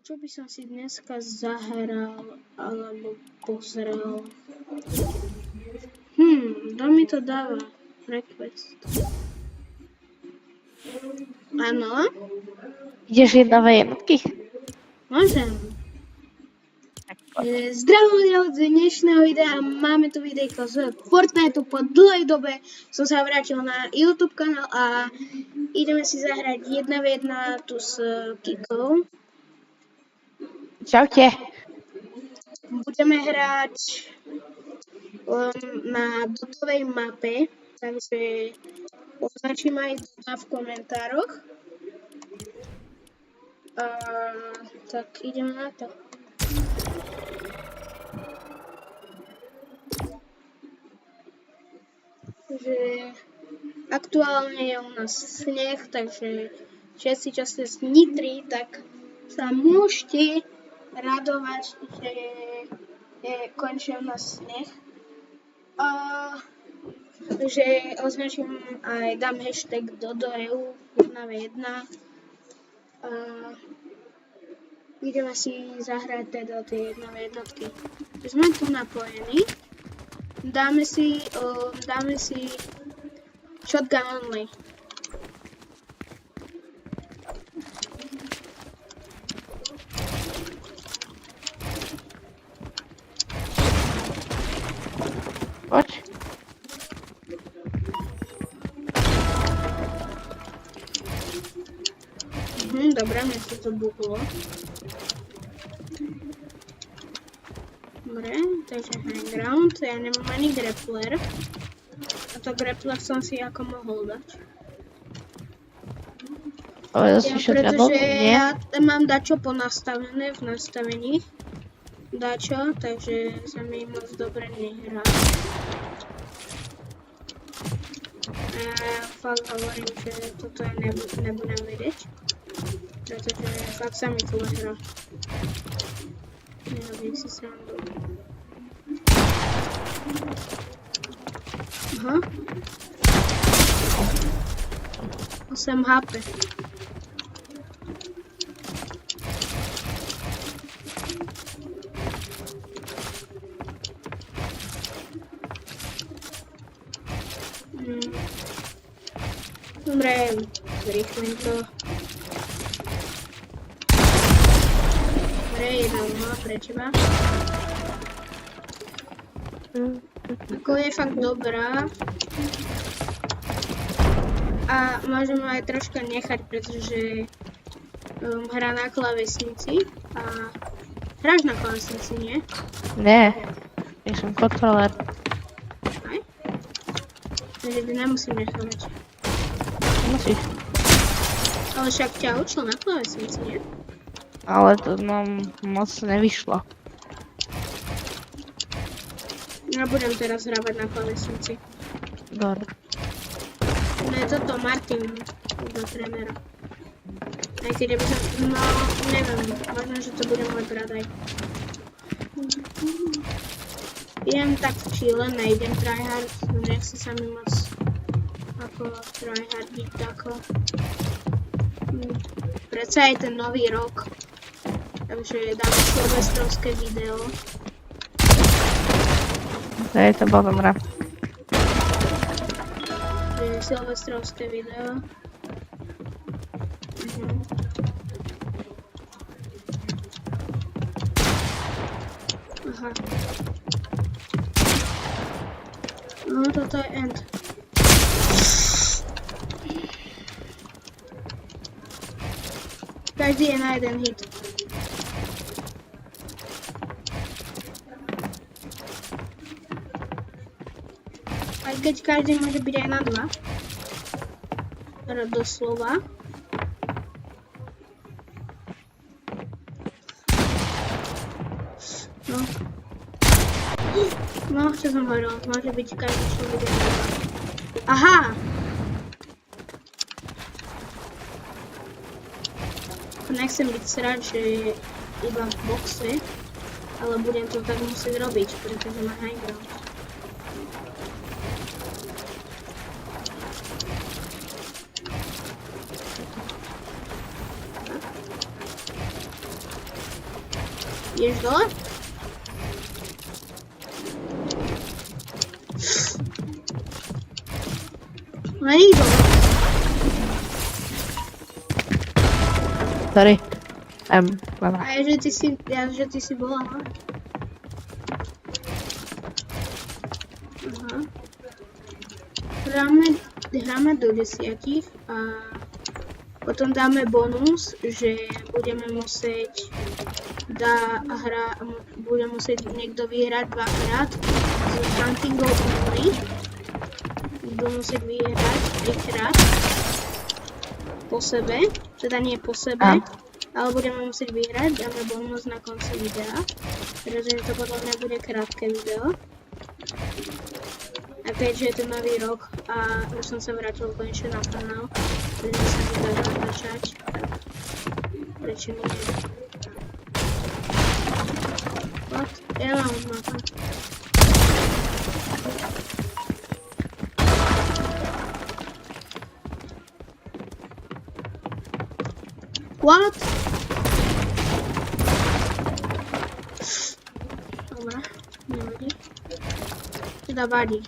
Čo by som si dneska zahral alebo pozrel? Kto mi to dáva? Request. Áno? Ideš jedna v jednotky? Môžem. Zdravím z dnešného videa, máme tu videjko z Fortniteu. Po dlhej dobe som sa vrátil na YouTube kanál a ideme si zahrať 1v1 tu s Kikou. Čaute. Budeme hrať na dotovej mape, takže označím aj v komentároch. Tak ideme na to. Že aktuálne je u nás sneh, takže všetci, čo ste z Nitry, tak sa môžete radovať, že je končí u nás sneh. Takže označím aj, dám hashtag DodoEU 1v1. Ideme si zahrať teda tie 1v1. Sme tu napojení. Dáme si shotgun only. Poď. Dobre, mne sa to buchlo. Dobre, takže high ground, ja nemám ani grappler. A to grappler som si ako mohol dať. Ale zase shotgun, nie? Ja mám dačo ponastavené v nastavení. Dačo, takže sa mi moc dobre nehrá. A ja fakt hovorím, že toto ja nebudem vedieť. Pretože fakt sa mi to hrá. Nerobím si srandu. Aha. 8 HP. Dobre, zrýchlim to. Dobre, jedna úloha pre teba. Ako je fakt dobrá. A môžem ho aj troška nechať, pretože hrá na klávesnici. A hráš na klávesnici, nie? Nie. Ja som kontroler. Aj? Takže ty nemusím nechávať. Musíš. Ale však ťa učil na klávesnici, nie? Ale to nám moc nevyšlo. Ja budem teraz hrávať na klávesnici. Dobre. No je toto Martin do trénera. Aj keď by som... No, neviem. Možno, že to bude môj brat aj. Idem tak chill, nejdem tryhard. Nechce sa mi moc ako tryhardiť tako. Predsa je ten nový rok. Takže dáme silvestrovské video. To bolo dobré. Silvestrovské video. Aha. No, toto je end. Každý je na jeden hit. Aj keď každý môže byť aj na 2. Teda doslova. No. No, čo som hovoril, môže byť každý človek aj na 2. Aha! Nechcem byť srať, že je iba v boxe, ale budem to tak musieť robiť, pretože má high ground. Ideš dole? Není dole. Sorry. Dobra. A je, že ty si bola, no? Aha. Hráme do 10 a potom dáme bonus, že budeme musieť bude musieť niekto vyhrať dvakrát z huntingov only. Budú musieť vyhrať 3-krát po sebe, teda nie po sebe, ale budeme musieť vyhrať, dáme bonus na konci videa, pretože to podľa mňa bude krátke video. A keďže je to nový rok a už som sa vrátil konečne na kanál, takže sa mi dá natáčať, prečo nie? What? Ja mám odmátam. What? Dobre, nevadí. Teda vadí.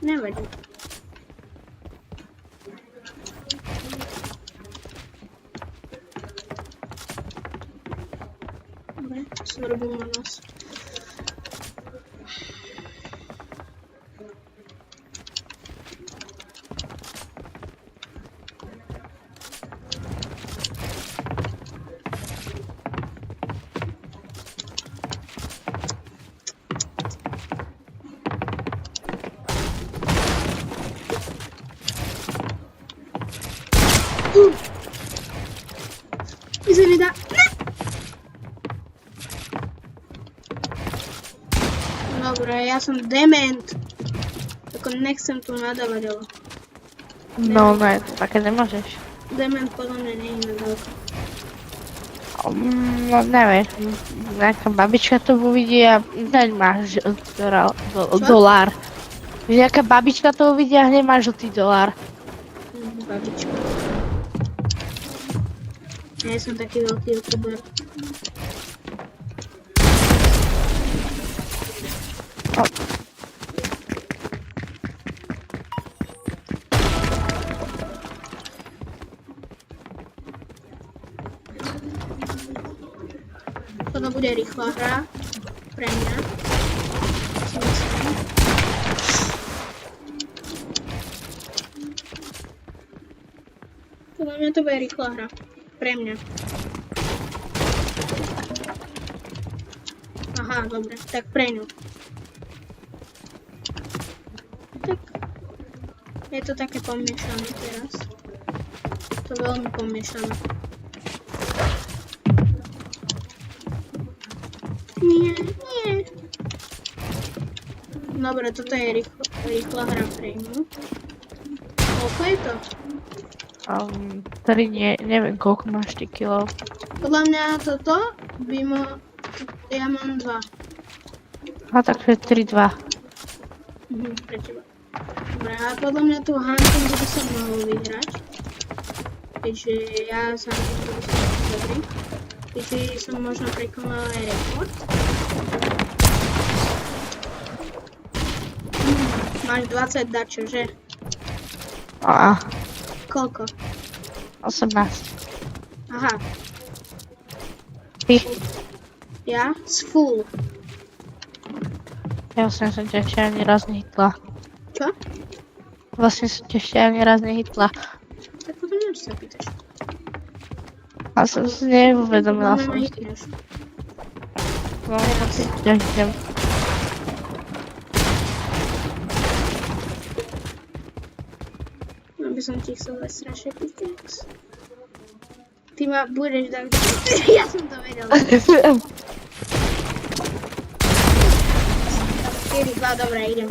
Nevadí. Dobre, si robím na nos. Mi se mi dá. Dobre, ja som dement. Ako nechcem tu nadávať, ale... No, ne, také nemôžeš. Dement podľa mňa nie je nadávka. No, nevieš. Nejaká babička to uvidí a hneď máš dolár. Nejaká babička to uvidí a hneď máš žltý dolár. Babička. Ja som taký veľký youtuber. Toto bude rýchla hra pre mňa. Si myslím. Podľa mňa to bude rýchla hra. Pre mňa. Aha, dobre, tak pre ňu. Tak. Je to také pomiešané teraz. To veľmi pomiešané. Nie. Dobre, toto je rýchla hra pre ňu. Koľko je to? Tady neviem, koľko máš ty kilo. Podľa mňa toto by ja mám 2. A takže 3-2. Pre teba. Dobre, a podľa mňa tú huntingu by som mohol vyhrať. Keďže ja s huntingu by som mohol dobrý. Keďže som možno prekonal aj rekord. Máš 20 dačo, že? Koľko? 18. Aha. Ty? Ja? Z full. Ja vlastne som ťa ešte ani raz nehitla. Čo? Vlastne som ťa ešte ani raz nehitla. Tak potom neviem, čo sa pýtaš. A som si neuvedomila som si. No, ja idem. Aby som ti chcel dať strašne pickaxe. Ty ma budeš dať... Ja som to vedel. 4-2, dobré, idem.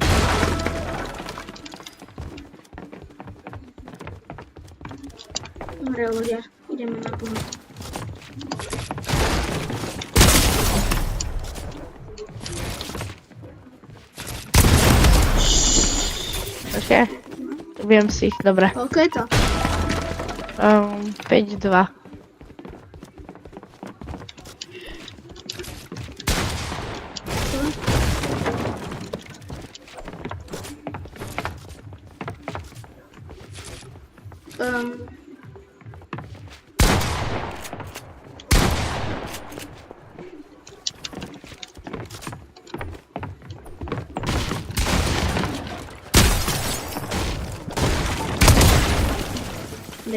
Dobre, ľudia, ideme na plno. Počkaj. Viem si, dobre. Koľko je to? 5-2.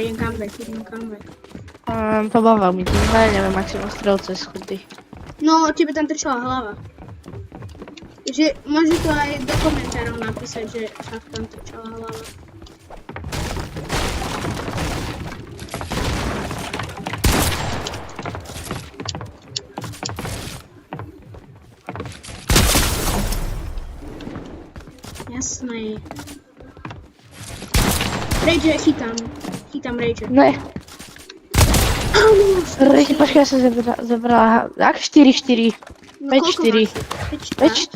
idem comeback. Pobavil mi to, ale neviem, ak si ma strel cez schody. No, tebe tam trčala hlava. Že môže to aj do komentárov napísať, že však tam trčala hlava. Jasné. Rage chytám Rage. Ne. Rage, počkaj, ja som zabrala, ak 4-4. No koľko 5-4. máš? 5-4?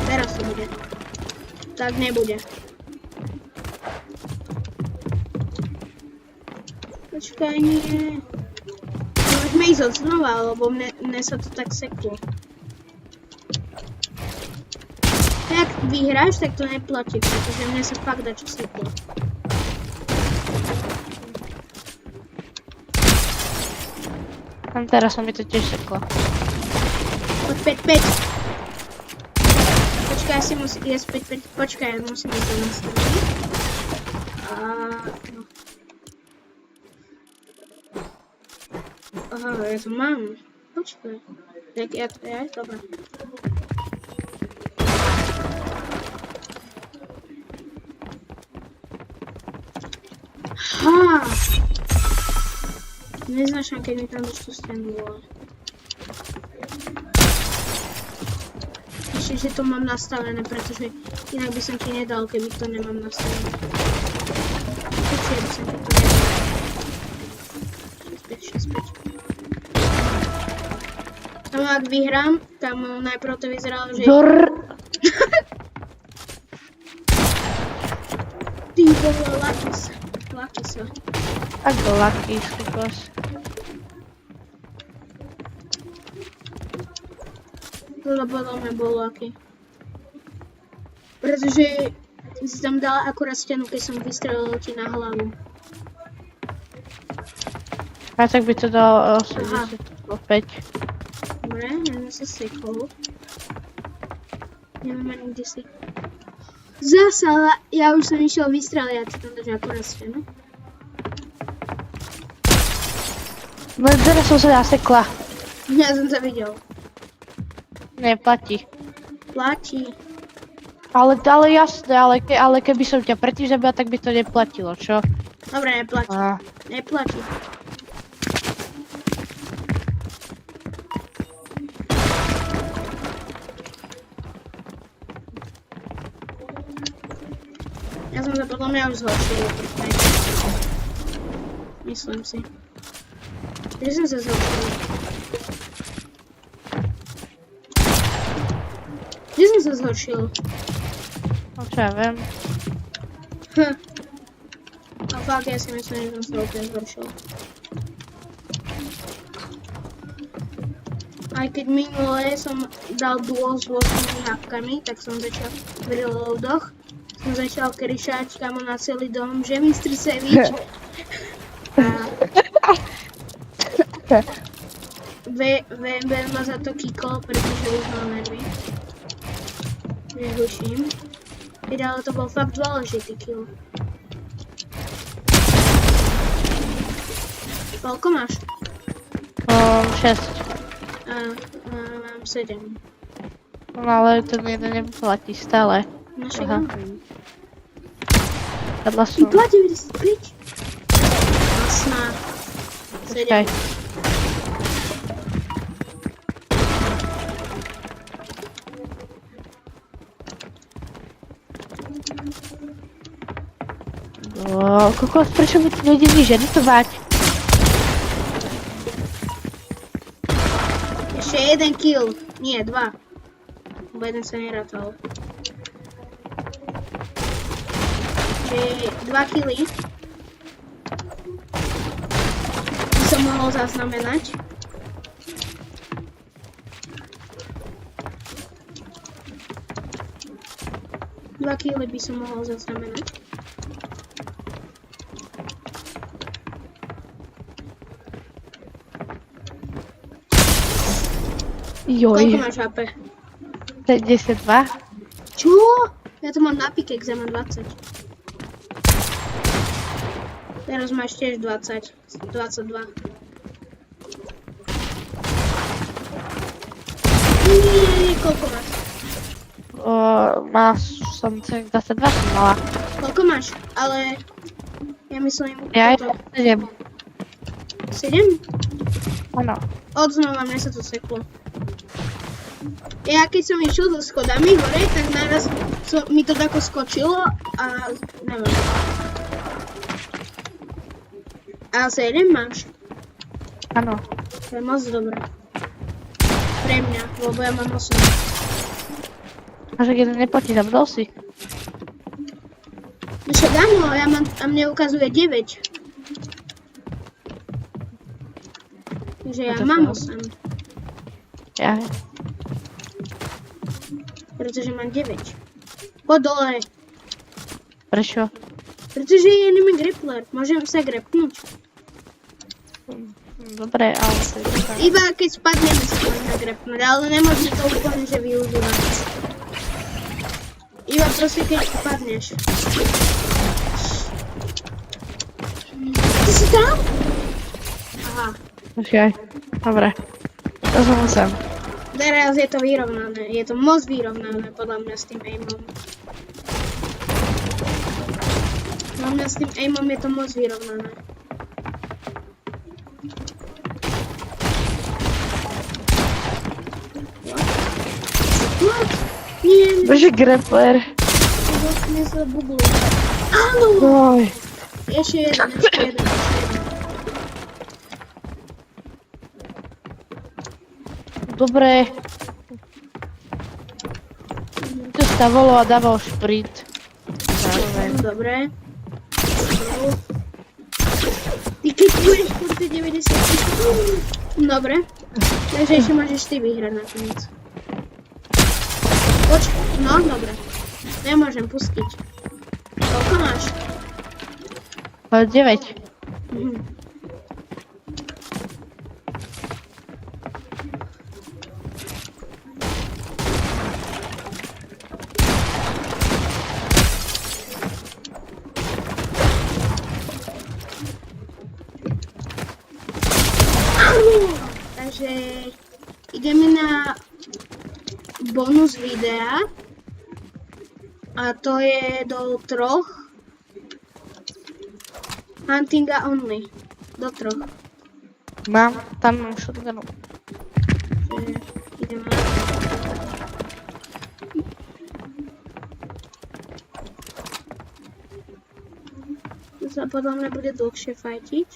Teraz to bude. Tak nebude. Počkaj, nie. Môžeme ísť od znova, lebo mne sa to tak seklo. Ak vyhráš, tak to neplatí, pretože mne sa fakt dá čo seklo. Tam teraz sa mi to tiež seklo. Od 5-5. Počkaj, asi musím ísť 5-5. Počkaj, musím ísť to nastaviť. No. Aha, ja to mám. Počkaj. Tak ja to je, dobré. Aha! Neznášam, keď mi tam tú stenu volá. Ešte, že to mám nastavené, pretože inak by som ti nedal, keby to nemám nastavené. Určite by som ti to nedal. 6-5. Tam ak vyhrám, tam najprv to vyzeralo, že... Ty vole, Lucky sa. Ako Lucky, skúkos. Toto podľa mňa bol Lucky. Pretože si tam dala akurát stenu, keď som vystrelil ti na hlavu. A tak by to dalo 85. Dobre, ja som sa sekol. Neviem ani kde si. Zasa, ale ja už som išiel vystreliť a ty tam dáš akurát stenu. No teraz som sa zasekla. Ja som sa videl. Neplatí. Platí. Ale jasné, ale keby som ťa predtým zabila, tak by to neplatilo, čo? Dobre, neplatí. Neplatí. Ja som sa podľa mňa už zhoršil. Myslím si. Že som sa zhoršil. Kde som sa zhoršil? No čo ja viem. A fakt, ja si myslím, že som sa úplne zhoršil. Aj keď minule som dal duo s 8 hapkami, tak som začal v reloadoch. Som začal kričať kamo na celý dom, že Mr. Savage. A VM ma za to kikol, pretože už mal nervy. Nehuším. Ale to bol fakt dôležitý kill. Koľko máš? 6. Mám 7. No ale ten jeden neplatí stále. No však Aha. Padla som. Vypla 95? Jasná. 7. Počkaj. Kokos, prečo mi to nejde nič editovať? Ešte jeden kill. Nie, 2. Lebo jeden sa nerátal. Čiže 2 killy. By som mohol zaznamenať. Dva killy by som mohol zaznamenať. Joj. Koľko máš HP? 52? Čo? Ja to mám na pickaxe, ja mám 20. Teraz máš tiež 20, 22. Nie, koľko máš? Som celých 22 som mala. Koľko máš? Ale ja myslím Ja toto. 7. 7? Áno. Odznova, mne sa to seklo. Ja keď som išiel so schodami hore, tak naraz mi to tako skočilo a neviem. A 7 máš? Áno. To je moc dobré. Pre mňa, lebo ja mám 8. A že keď neplatí, zabudol si? Však áno, a mne ukazuje 9. Takže ja mám 8. Ja. Pretože mám 9. Po dole. Prečo? Pretože je enemy grappler. Môžem sa grappnúť. Dobre, ale to je dobré. Iba keď spadneme sa môžeme grappnúť, ale nemôžem to úplne, že využívať. Iba proste keď spadneš. Ty si tam? Aha. Počkaj. Dobre. To som musel. Teraz je to vyrovnané. Je to moc vyrovnané podľa mňa s tým aimom. Podľa mňa s tým aimom je to moc vyrovnané. What? Nie, Bože, grappler. mne sa buglo. Áno! Oj. Ešte jeden. Dobre. To stavalo a dával šprint. Zároveň. Dobre. Ty keď budeš kurty 90. Dobre. Takže ešte môžeš ty vyhrať nakoniec. Počkaj, no dobre. Nemôžem pustiť. Koľko máš? 9. Mhm. Takže ideme na bonus videa a to je do 3 huntinga only, do 3. Tam mám shotgunu. Takže ideme. To sa podľa mňa bude dlhšie fajtiť.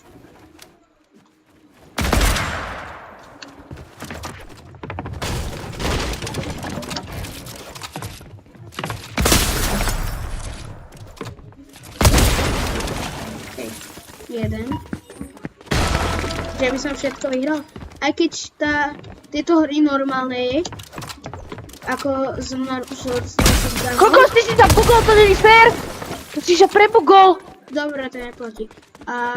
Jeden. Že by som všetko vyhral. Aj keď tieto hry normálne je, ako z Kokos, ty si tam bugol, to není fér! To si sa prebugol! Dobre, to neplatí. A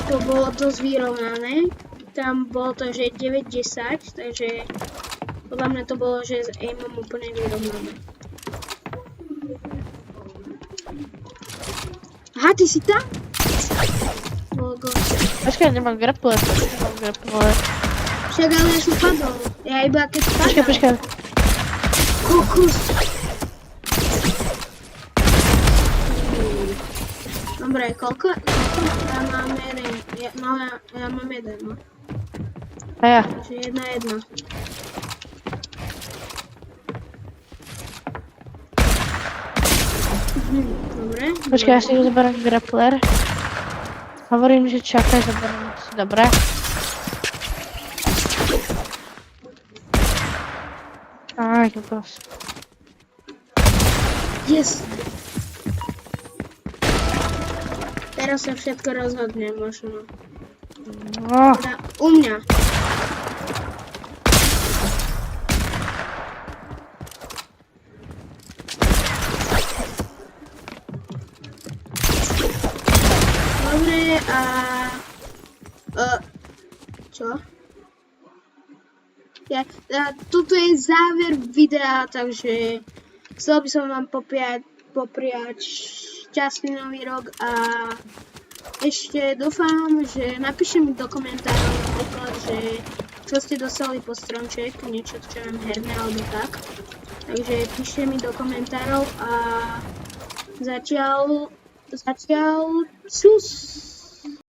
to bolo dosť vyrovnané. Tam bolo to, že 9-10, takže podľa mňa to bolo, že s aimom úplne vyrovnané. Aha, ty si tam? Logo. Počkaj, nemám grappler. Však ale ja som padol. Ja iba keď padal. Počkaj. Kokos. Dobre, koľko? Ja mám jeden. Ja mám jeden, no. A ja. Takže 1-1. Dobre. Počkaj, ja si zoberiem grappler. Hovorím, že čakaj, zoberiem si, dobre. Aj, kokos. Yes. Teraz sa všetko rozhodne, možno. No, Teda u mňa. Dobre, a... čo? Toto je záver videa, takže chcel by som vám popriať šťastný nový rok a ešte dúfam, že napíšte mi do komentárov napríklad, že čo ste dostali po stromček, niečo čo vám herné alebo tak. Takže píšte mi do komentárov a zatiaľ čus.